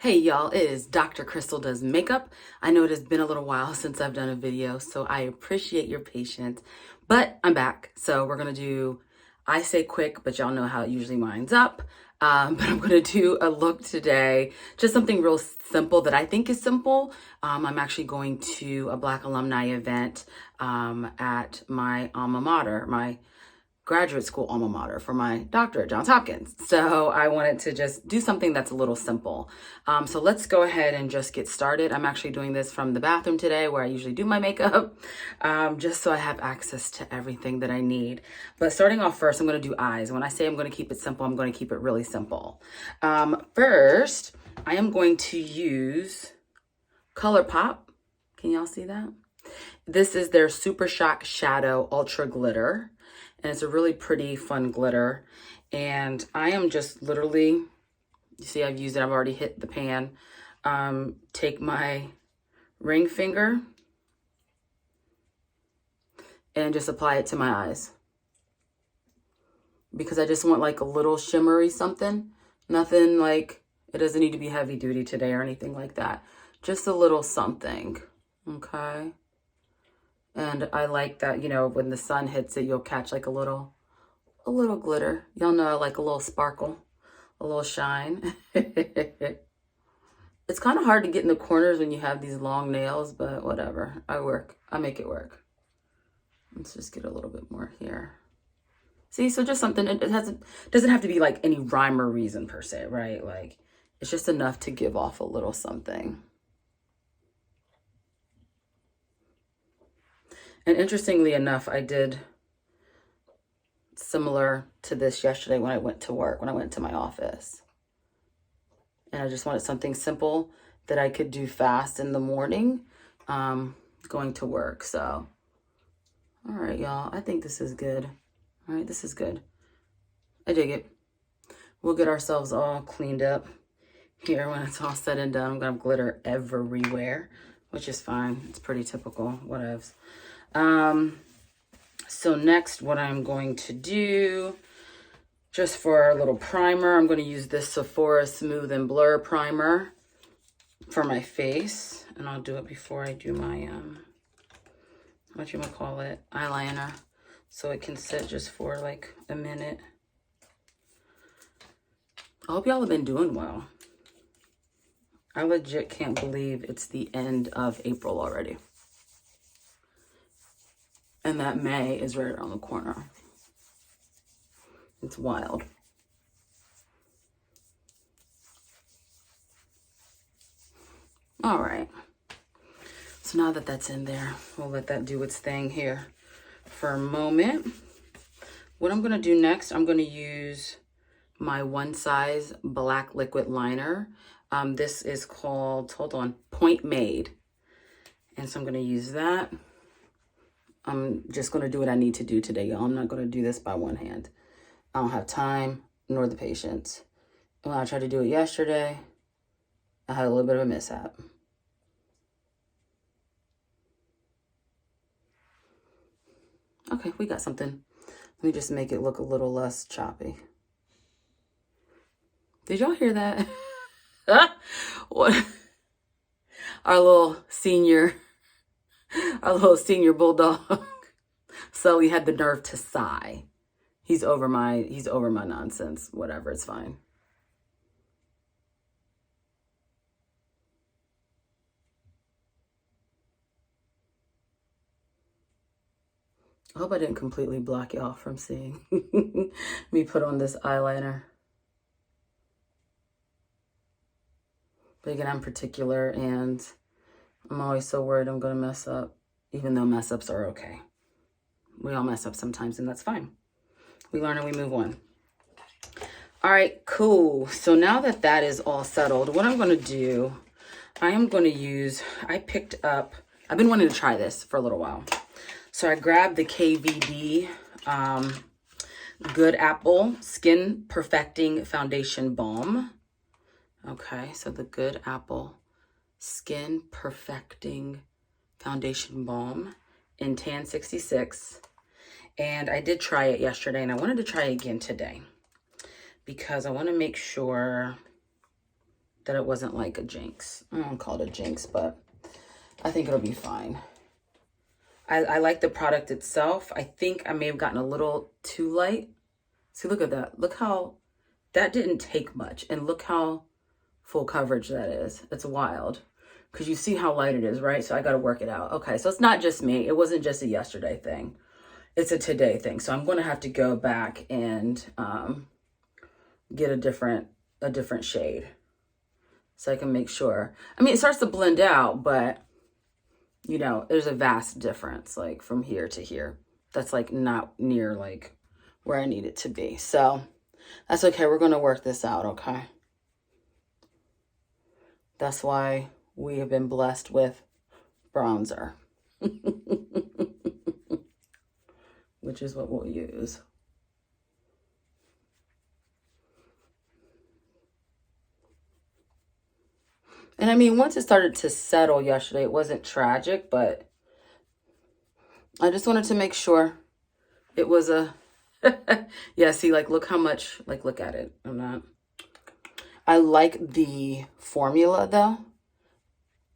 Hey y'all, it is Dr. Crystal Does Makeup. I know it has been a little while since I've done a video, so I appreciate your patience, but I'm back. So we're gonna do, I say quick, but y'all know how it usually winds up. But I'm gonna do a look today, just something real simple that I think is simple. I'm actually going to a Black alumni event at my alma mater, my graduate school alma mater for my doctorate, Johns Hopkins. So I wanted to just do something that's a little simple. So let's go ahead and just get started. I'm actually doing this from the bathroom today where I usually do my makeup, just so I have access to everything that I need. But starting off first, I'm gonna do eyes. When I say I'm gonna keep it simple, I'm gonna keep it really simple. First, I am going to use ColourPop. Can y'all see that? This is their Super Shock Shadow Ultra Glitter. And it's a really pretty, fun glitter. And I am just literally, you see I've used it, I've already hit the pan. Take my ring finger and just apply it to my eyes. Because I just want like a little shimmery something. Nothing like, it doesn't need to be heavy duty today or anything like that. Just a little something, okay? And I like that, you know, when the sun hits it, you'll catch like a little glitter. Y'all know I like a little sparkle, a little shine. It's kind of hard to get in the corners when you have these long nails, but whatever. I make it work. Let's just get a little bit more here. See, so just something, it doesn't have to be like any rhyme or reason per se, right? Like, it's just enough to give off a little something. And interestingly enough, I did similar to this yesterday when I went to work, when I went to my office. And I just wanted something simple that I could do fast in the morning, going to work. So, all right, y'all, I think this is good. All right, this is good. I dig it. We'll get ourselves all cleaned up here when it's all said and done. I'm gonna have glitter everywhere, which is fine. It's pretty typical, whatevs. So next, what I'm going to do, just for a little primer, I'm going to use this Sephora Smooth and Blur Primer for my face. And I'll do it before I do my, eyeliner. So it can sit just for like a minute. I hope y'all have been doing well. I legit can't believe it's the end of April already. And that May is right around the corner. It's wild. All right. So now that that's in there, we'll let that do its thing here for a moment. What I'm going to do next, I'm going to use my One Size Black Liquid Liner. This is called, hold on, Point Made. And so I'm going to use that. I'm just going to do what I need to do today, y'all. I'm not going to do this by one hand. I don't have time nor the patience. When I tried to do it yesterday, I had a little bit of a mishap. Okay, we got something. Let me just make it look a little less choppy. Did y'all hear that? What? Our little senior bulldog. Sully had the nerve to sigh. He's over my nonsense. Whatever, it's fine. I hope I didn't completely block y'all from seeing me put on this eyeliner. But again, I'm particular and I'm always so worried I'm gonna mess up, even though mess ups are okay. We all mess up sometimes and that's fine. We learn and we move on. All right, cool. So now that that is all settled, what I'm gonna do, I am gonna use, I've been wanting to try this for a little while. So I grabbed the KVD Good Apple Skin Perfecting Foundation Balm. Okay, so the Good Apple Skin Perfecting Foundation Balm in Tan 66. And I did try it yesterday and I wanted to try it again today because I want to make sure that it wasn't like a jinx. I don't call it a jinx, but I think it'll be fine. I like the product itself. I think I may have gotten a little too light. See, look at that. Look how, that didn't take much. And look how full coverage that is. It's wild. Because you see how light it is, right? So I got to work it out. Okay, so it's not just me. It wasn't just a yesterday thing. It's a today thing. So I'm going to have to go back and get a different shade. So I can make sure. I mean, it starts to blend out, but you know, there's a vast difference, like from here to here. That's like not near like where I need it to be. So that's okay. We're going to work this out, okay? That's why we have been blessed with bronzer, which is what we'll use. And I mean, once it started to settle yesterday, it wasn't tragic, but I just wanted to make sure it was a, yeah, see, like, look how much, like, look at it. I like the formula though.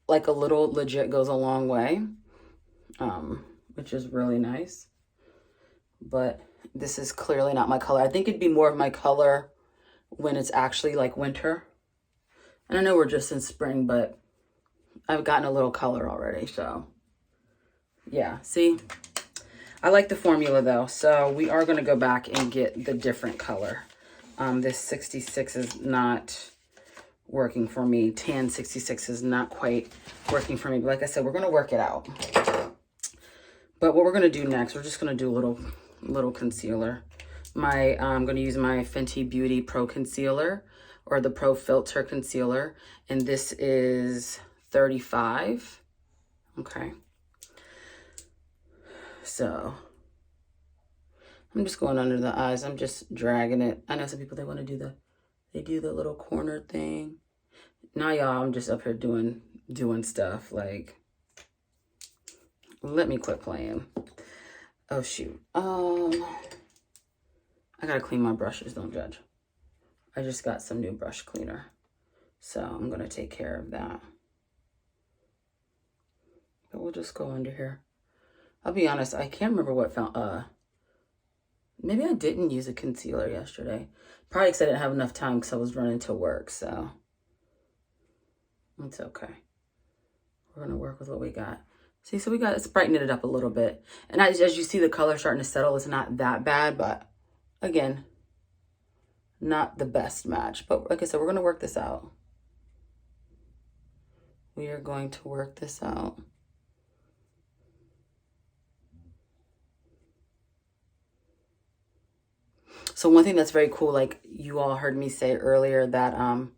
Like a little legit goes a long way, which is really nice. But this is clearly not my color. I think it'd be more of my color when it's actually like winter. And I know we're just in spring, but I've gotten a little color already. So yeah, see, I like the formula though. So we are going to go back and get the different color. This 66 is not working for me. Tan 66 is not quite working for me. But like I said, we're going to work it out. But what we're going to do next, we're just going to do a little concealer. I'm going to use my Fenty Beauty Pro Concealer, or the Pro Filter Concealer. And this is 35. Okay. So I'm just going under the eyes. I'm just dragging it. I know some people, they do the little corner thing. Now y'all, I'm just up here doing stuff. Like, let me quit playing. Oh shoot. I gotta clean my brushes, don't judge. I just got some new brush cleaner, so I'm gonna take care of that. But we'll just go under here. I'll be honest, I can't remember what maybe I didn't use a concealer yesterday. Probably because I didn't have enough time because I was running to work, so it's okay. We're gonna work with what we got. See, so let's brighten it up a little bit. And as you see the color starting to settle, it's not that bad, but again, not the best match. But like I said, we're going to work this out. We are going to work this out. So one thing that's very cool, like you all heard me say earlier, that I'm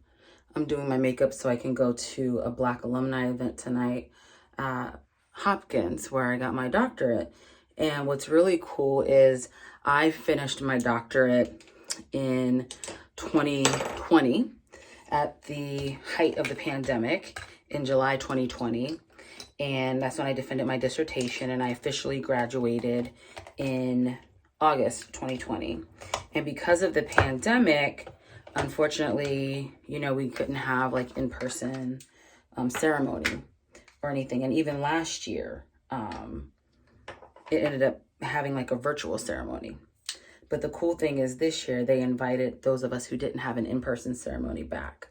doing my makeup so I can go to a Black alumni event tonight at Hopkins, where I got my doctorate. And what's really cool is I finished my doctorate in 2020 at the height of the pandemic in July 2020. And that's when I defended my dissertation, and I officially graduated in August 2020. And because of the pandemic, unfortunately, you know, we couldn't have like in-person ceremony or anything. And even last year, it ended up having like a virtual ceremony. But the cool thing is this year they invited those of us who didn't have an in-person ceremony back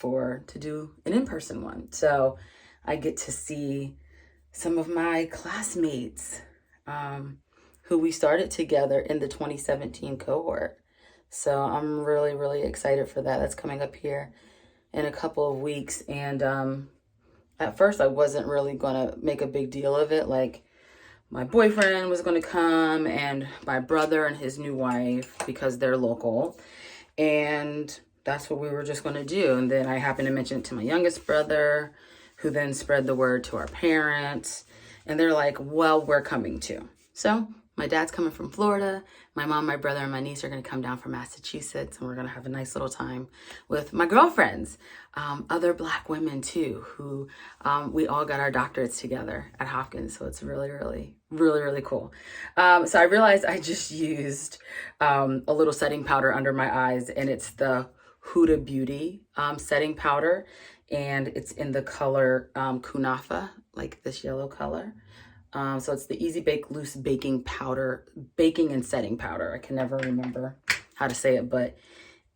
to do an in-person one. So I get to see some of my classmates who we started together in the 2017 cohort. So I'm really, really excited for that. That's coming up here in a couple of weeks. And at first I wasn't really going to make a big deal of it. Like, my boyfriend was going to come, and my brother and his new wife, because they're local. And that's what we were just going to do. And then I happened to mention it to my youngest brother, who then spread the word to our parents. And they're like, well, we're coming too. So my dad's coming from Florida. My mom, my brother, and my niece are going to come down from Massachusetts. And we're going to have a nice little time with my girlfriends. Other Black women too, who we all got our doctorates together at Hopkins. So it's really, really, really, really cool. So I realized I just used a little setting powder under my eyes, and it's the Huda Beauty setting powder, and it's in the color Kunafa, like this yellow color. So it's the Easy Bake Loose Baking Powder, Baking and Setting Powder. I can never remember how to say it, but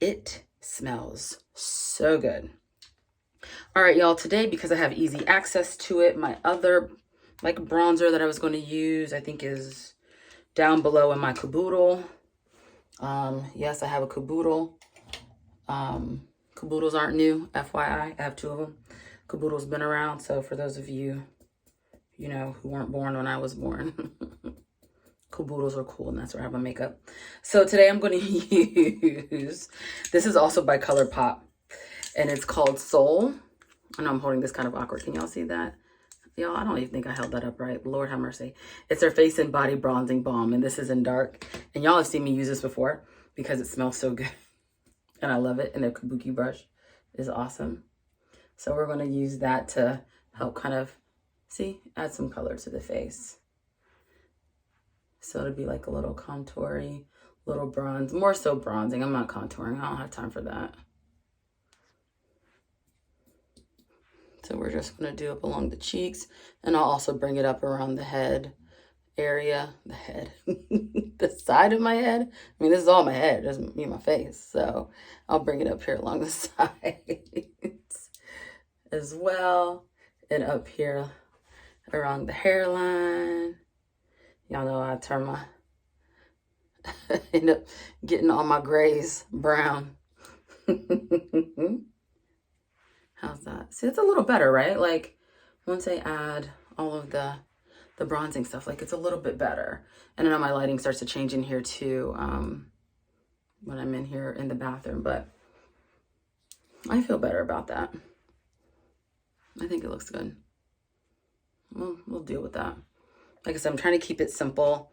it smells so good. All right, y'all, today, because I have easy access to it, my other like bronzer that I was going to use, I think is down below in my caboodle. Yes, I have a caboodle. Caboodles aren't new, FYI. I have 2 of them. Caboodle's been around, so for those of you, you know, who weren't born when I was born, caboodles are cool, and that's where I have my makeup. So today I'm going to use, this is also by ColourPop, and it's called Soul. I know I'm holding this kind of awkward. Can y'all see that? Y'all, I don't even think I held that up right. Lord have mercy. It's their Face and Body Bronzing Balm, and this is in dark. And y'all have seen me use this before because it smells so good. And I love it. And their kabuki brush is awesome. So we're going to use that to help kind of, see, add some color to the face. So it'll be like a little contoury, little bronze, more so bronzing. I'm not contouring. I don't have time for that. So we're just going to do it along the cheeks, and I'll also bring it up around the head area, the head, the side of my head. I mean, this is all my head, it doesn't mean my face. So I'll bring it up here along the sides as well, and up here around the hairline. Y'all know I turn my, end up getting all my grays brown. How's that? See, it's a little better, right? Like once I add all of the bronzing stuff, like it's a little bit better. And I know my lighting starts to change in here too when I'm in here in the bathroom, but I feel better about that. I think it looks good. We'll deal with that. Like I said, I'm trying to keep it simple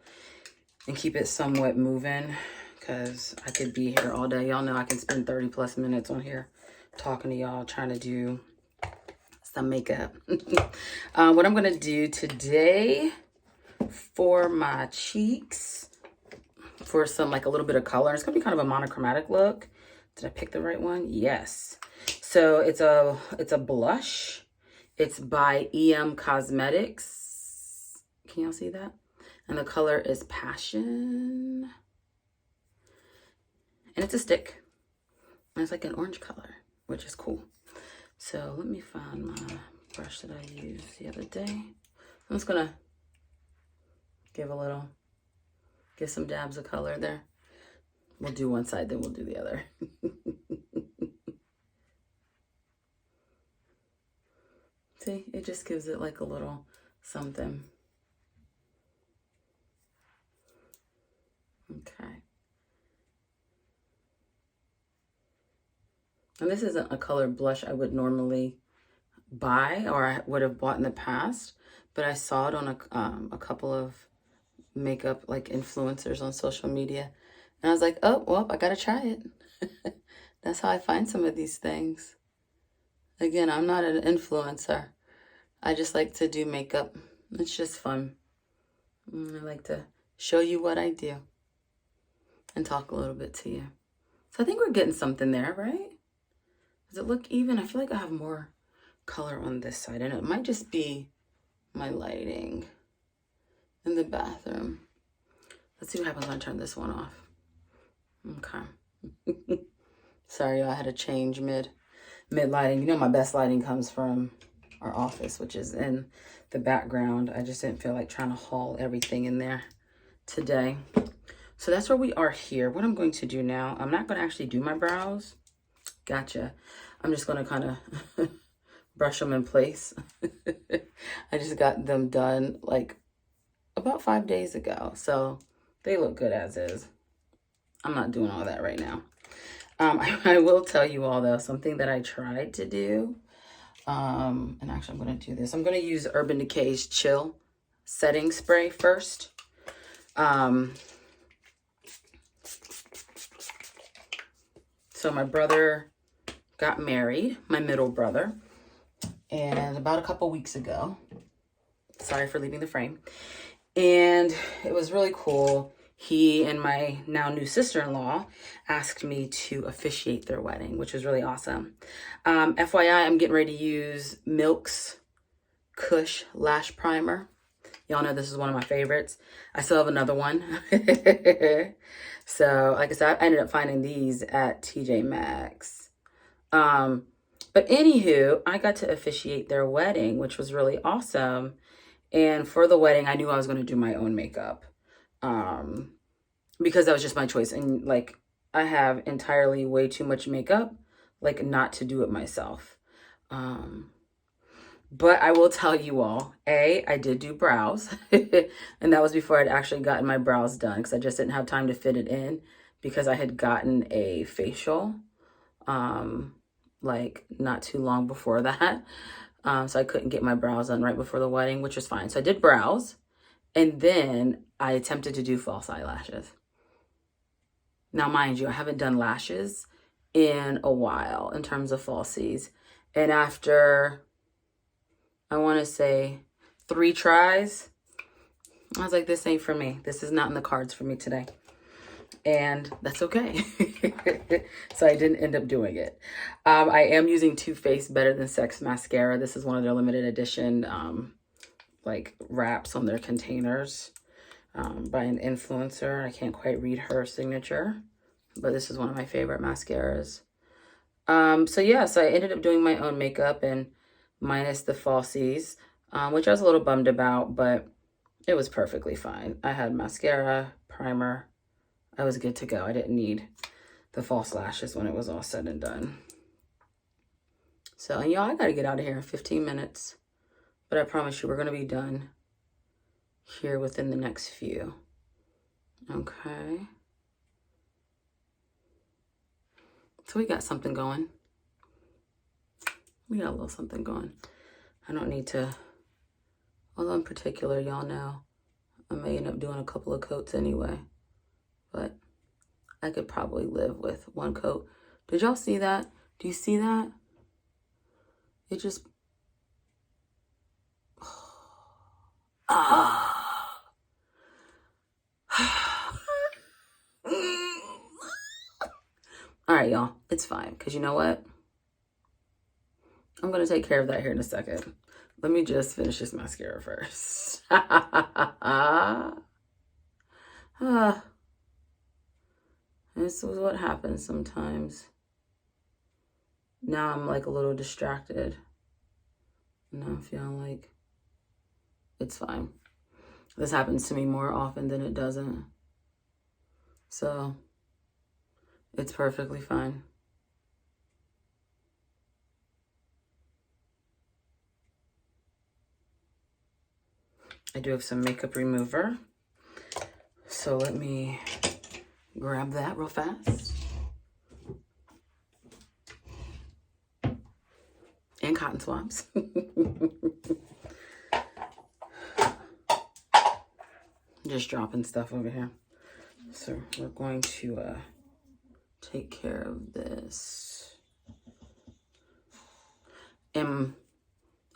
and keep it somewhat moving because I could be here all day. Y'all know I can spend 30 plus minutes on here talking to y'all, trying to do some makeup. What I'm going to do today for my cheeks, for some like a little bit of color, it's going to be kind of a monochromatic look. Did I pick the right one? Yes. So it's a blush. It's by EM Cosmetics. Can y'all see that? And the color is Passion. And it's a stick. And it's like an orange color, which is cool. So let me find my brush that I used the other day. I'm just gonna give some dabs of color there. We'll do one side, then we'll do the other. See, it just gives it like a little something. Okay. And this isn't a colored blush I would normally buy or I would have bought in the past, but I saw it on a couple of makeup like influencers on social media. And I was like, oh, well, I gotta try it. That's how I find some of these things. Again, I'm not an influencer. I just like to do makeup. It's just fun. I like to show you what I do and talk a little bit to you. So I think we're getting something there, right? Does it look even? I feel like I have more color on this side. And it might just be my lighting in the bathroom. Let's see what happens when I turn this one off. Okay. Sorry, I had to change mid lighting. You know, my best lighting comes from our office, which is in the background. I just didn't feel like trying to haul everything in there today. So that's where we are here. What I'm going to do now, I'm not going to actually do my brows. Gotcha. I'm just going to kind of brush them in place. I just got them done like about 5 days ago. So they look good as is. I'm not doing all that right now. I will tell you all though, something that I tried to do. And actually I'm going to do this. I'm going to use Urban Decay's Chill Setting Spray first. So my brother got married, my middle brother, and about a couple weeks ago. Sorry for leaving the frame. And it was really cool. he and my now new sister-in-law asked me to officiate their wedding, which was really awesome. FYI, I'm getting ready to use Milk's Kush Lash Primer. Y'all know this is one of my favorites. I still have another one. So, like I said, I ended up finding these at TJ Maxx. But anywho, I got to officiate their wedding, which was really awesome. And for the wedding, I knew I was going to do my own makeup. Because that was just my choice. And like, I have entirely way too much makeup, like not to do it myself. But I will tell you all, I did do brows. And that was before I'd actually gotten my brows done, because I just didn't have time to fit it in, because I had gotten a facial, like not too long before that. So I couldn't get my brows done right before the wedding, which was fine. So I did brows, and then I attempted to do false eyelashes. Now, mind you, I haven't done lashes in a while in terms of falsies. And after, I want to say 3 tries, I was like, this ain't for me. This is not in the cards for me today. And that's okay. So I didn't end up doing it. I am using Too Faced Better Than Sex mascara. This is one of their limited edition like wraps on their containers by an influencer. I can't quite read her signature, but this is one of my favorite mascaras. So yeah, so I ended up doing my own makeup, and minus the falsies, which I was a little bummed about, but it was perfectly fine. I had mascara, primer. I was good to go. I didn't need the false lashes when it was all said and done. So, and y'all, I gotta get out of here in 15 minutes. But I promise you, we're gonna be done here within the next few. Okay. So we got something going. We got a little something going. I don't need to, although in particular, y'all know, I may end up doing a couple of coats anyway. But I could probably live with 1 coat. Did y'all see that? Do you see that? It just... Ah. All right, y'all. It's fine. Because you know what? I'm going to take care of that here in a second. Let me just finish this mascara first. This is what happens sometimes. Now I'm like a little distracted. Now I'm feeling like it's fine. This happens to me more often than it doesn't. So it's perfectly fine. I do have some makeup remover. So let me grab that real fast. And cotton swabs. Just dropping stuff over here. So we're going to take care of this. And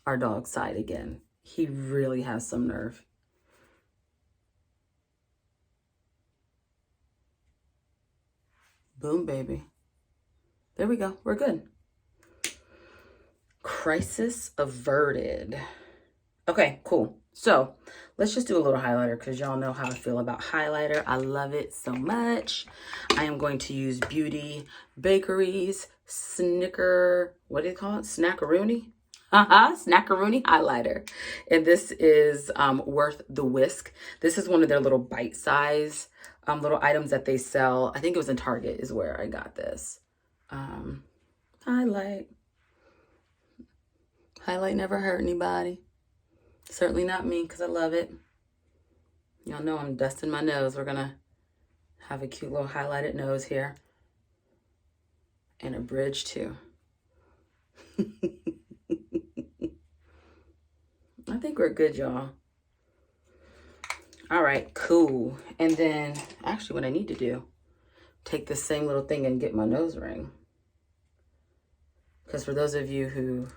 our dog's side again. He really has some nerve. Boom, baby. There we go. We're good. Crisis averted. Okay, cool. So let's just do a little highlighter, because y'all know how I feel about highlighter. I love it so much. I am going to use Beauty Bakerie's what do you call it? Snackaroonie? Snackaroonie highlighter. And this is worth the whisk. This is one of their little bite size little items that they sell. I think it was in Target is where I got this. Highlight. Highlight never hurt anybody. Certainly not me, because I love it. Y'all know I'm dusting my nose. We're gonna have a cute little highlighted nose here. And a bridge too. I think we're good, y'all. All right, cool. And then actually what I need to do, take this same little thing and get my nose ring. Because for those of you who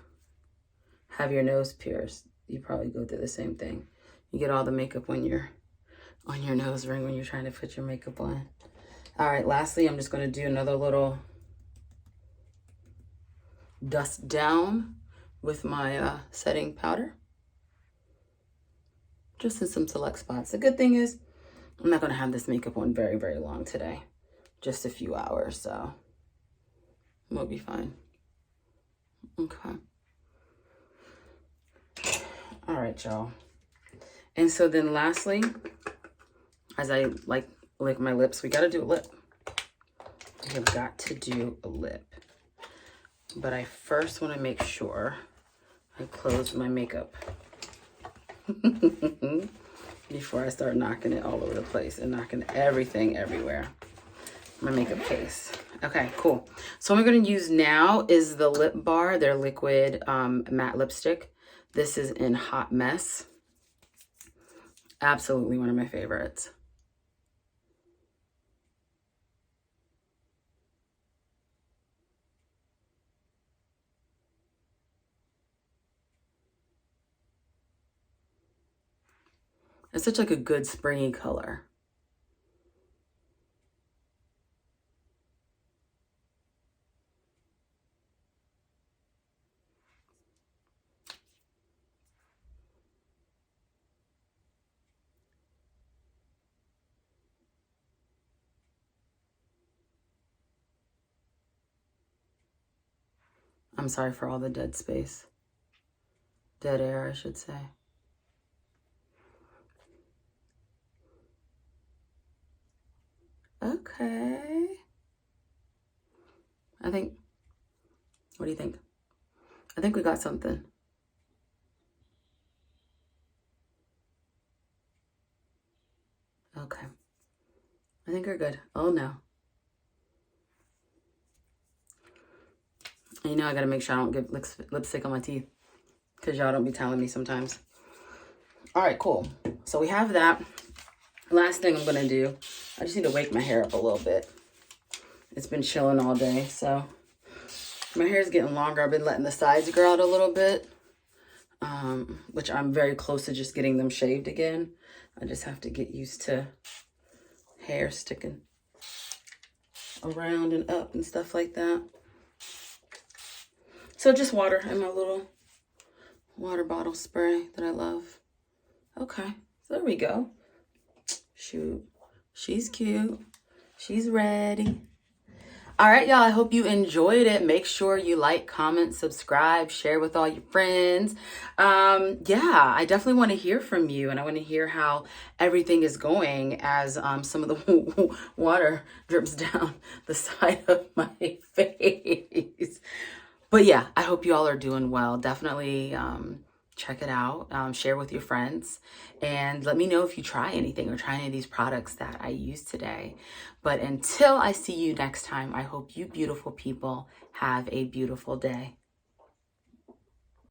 have your nose pierced, you probably go through the same thing. You get all the makeup when you're on your nose ring when you're trying to put your makeup on. All right, lastly, I'm just going to do another little dust down with my setting powder. Just in some select spots. The good thing is I'm not going to have this makeup on very, very long today. Just a few hours, so we'll be fine. Okay. All right, y'all. And so then lastly, as I lick my lips, we got to do a lip. We have got to do a lip. But I first want to make sure I close my makeup before I start knocking it all over the place and knocking everything everywhere. My makeup case. Okay, cool. So what I'm going to use now is the Lip Bar, their liquid matte lipstick. This is in Hot Mess. Absolutely one of my favorites. It's such like a good springy color. I'm sorry for all the dead space. Dead air, I should say. Okay. What do you think? I think we got something. Okay. I think we're good. Oh no. And you know I gotta make sure I don't get lipstick on my teeth, because y'all don't be telling me sometimes. All right, cool. So we have that. Last thing I'm gonna do, I just need to wake my hair up a little bit. It's been chilling all day, so my hair is getting longer. I've been letting the sides grow out a little bit, which I'm very close to just getting them shaved again. I just have to get used to hair sticking around and up and stuff like that. So just water in my little water bottle spray that I love. Okay, so there we go. Shoot, she's cute. She's ready. All right, y'all, I hope you enjoyed it. Make sure you like, comment, subscribe, share with all your friends. Yeah, I definitely want to hear from you, and I want to hear how everything is going as some of the water drips down the side of my face. But yeah, I hope you all are doing well. Definitely check it out, share with your friends, and let me know if you try anything or try any of these products that I used today. But until I see you next time, I hope you beautiful people have a beautiful day.